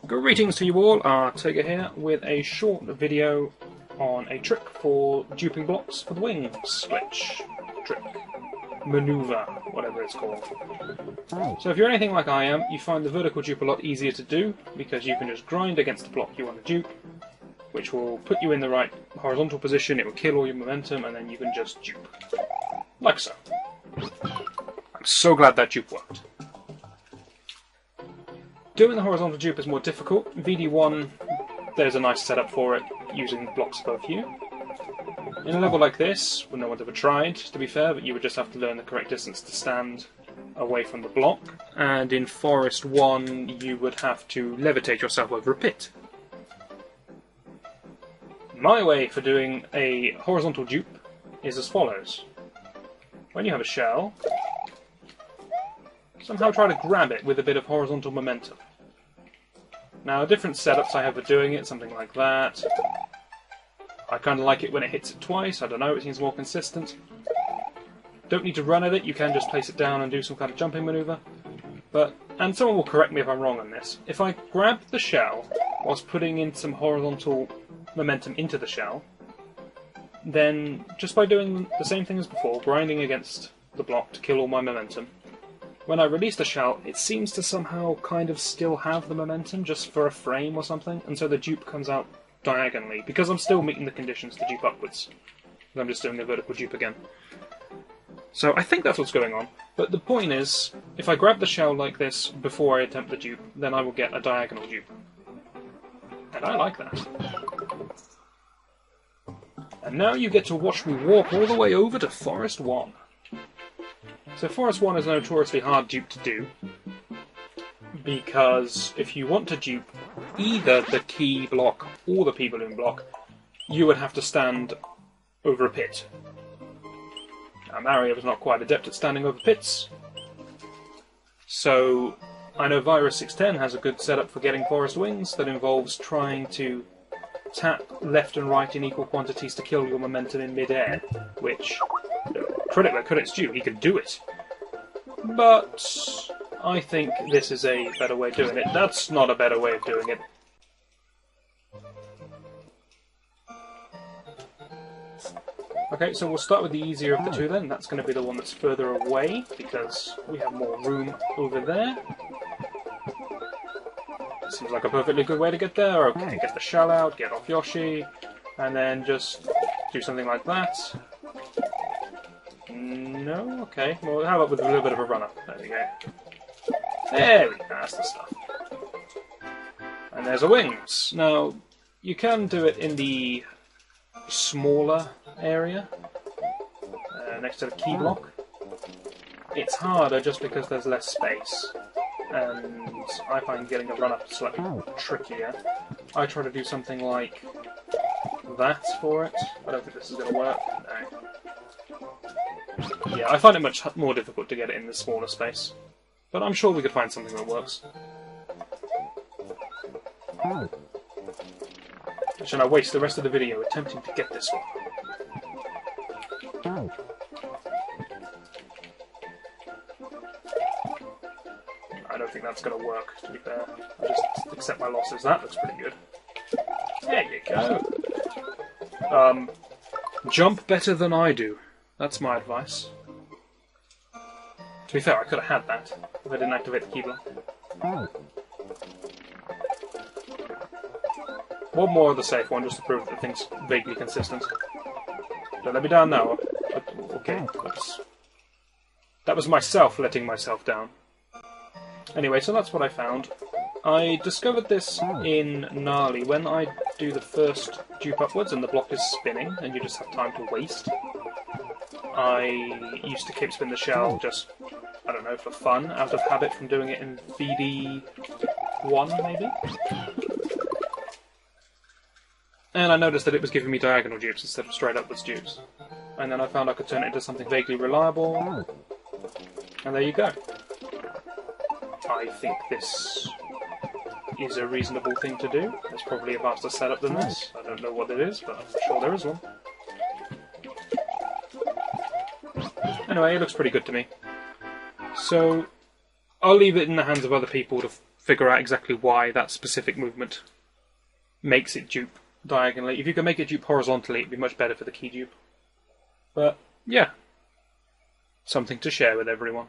Greetings to you all, Artega here with a short video on a trick for duping blocks for the wings glitch. Trick. Maneuver, whatever it's called. So if you're anything like I am, you find the vertical dupe a lot easier to do because you can just grind against the block you want to dupe, which will put you in the right horizontal position, it will kill all your momentum, and then you can just dupe. Like so. I'm so glad that dupe worked. Doing the horizontal dupe is more difficult. VD1, there's a nice setup for it, using blocks above you. In a level like this, well, no one's ever tried, to be fair, but you would just have to learn the correct distance to stand away from the block. And in Forest 1, you would have to levitate yourself over a pit. My way for doing a horizontal dupe is as follows. When you have a shell, somehow try to grab it with a bit of horizontal momentum. Now, different setups I have for doing it, something like that. I kind of like it when it hits it twice, I don't know, it seems more consistent. Don't need to run at it, you can just place it down and do some kind of jumping maneuver. And someone will correct me if I'm wrong on this, if I grab the shell whilst putting in some horizontal momentum into the shell, then just by doing the same thing as before, grinding against the block to kill all my momentum, when I release the shell, it seems to somehow kind of still have the momentum, just for a frame or something, and so the dupe comes out diagonally, because I'm still meeting the conditions to dupe upwards. I'm just doing the vertical dupe again. So I think that's what's going on, but the point is, if I grab the shell like this before I attempt the dupe, then I will get a diagonal dupe. And I like that. And now you get to watch me walk all the way over to Forest 1. So Forest 1 is a notoriously hard dupe to do, because if you want to dupe either the key block or the P-balloon block, you would have to stand over a pit. Now Mario was not quite adept at standing over pits, so I know Virus 610 has a good setup for getting forest wings that involves trying to tap left and right in equal quantities to kill your momentum in mid-air, which, credit where credit's due, he could do it. But I think this is a better way of doing it. That's not a better way of doing it. Okay, so we'll start with the easier of the two then. That's going to be the one that's further away, because we have more room over there. Seems like a perfectly good way to get there. Okay, get the shell out, get off Yoshi, and then just do something like that. No? Okay. Well, how about with a little bit of a run-up? There we go. There we go, that's the stuff. And there's the wings. Now, you can do it in the smaller area, next to the key block. It's harder just because there's less space, and I find getting a run-up slightly trickier. I try to do something like that for it. I don't think this is going to work. No. Yeah, I find it much more difficult to get it in the smaller space. But I'm sure we could find something that works. Should I waste the rest of the video attempting to get this one? I don't think that's going to work, to be fair. I'll just accept my losses. That looks pretty good. There you go. Jump better than I do. That's my advice. To be fair, I could have had that if I didn't activate the key block. One more of the safe one, just to prove that things vaguely consistent. Don't let me down now. Okay, that was myself letting myself down. Anyway, so that's what I found. I discovered this in Gnarly. When I do the first dupe upwards and the block is spinning, and you just have time to waste, I used to cape spin the shell just, I don't know, for fun, out of habit from doing it in VD1, maybe? And I noticed that it was giving me diagonal dupes instead of straight upwards dupes. And then I found I could turn it into something vaguely reliable, and there you go. I think this is a reasonable thing to do. There's probably a faster setup than this. I don't know what it is, but I'm sure there is one. Anyway, it looks pretty good to me. So, I'll leave it in the hands of other people to figure out exactly why that specific movement makes it dupe diagonally. If you can make it dupe horizontally, it'd be much better for the key dupe. But, yeah. Something to share with everyone.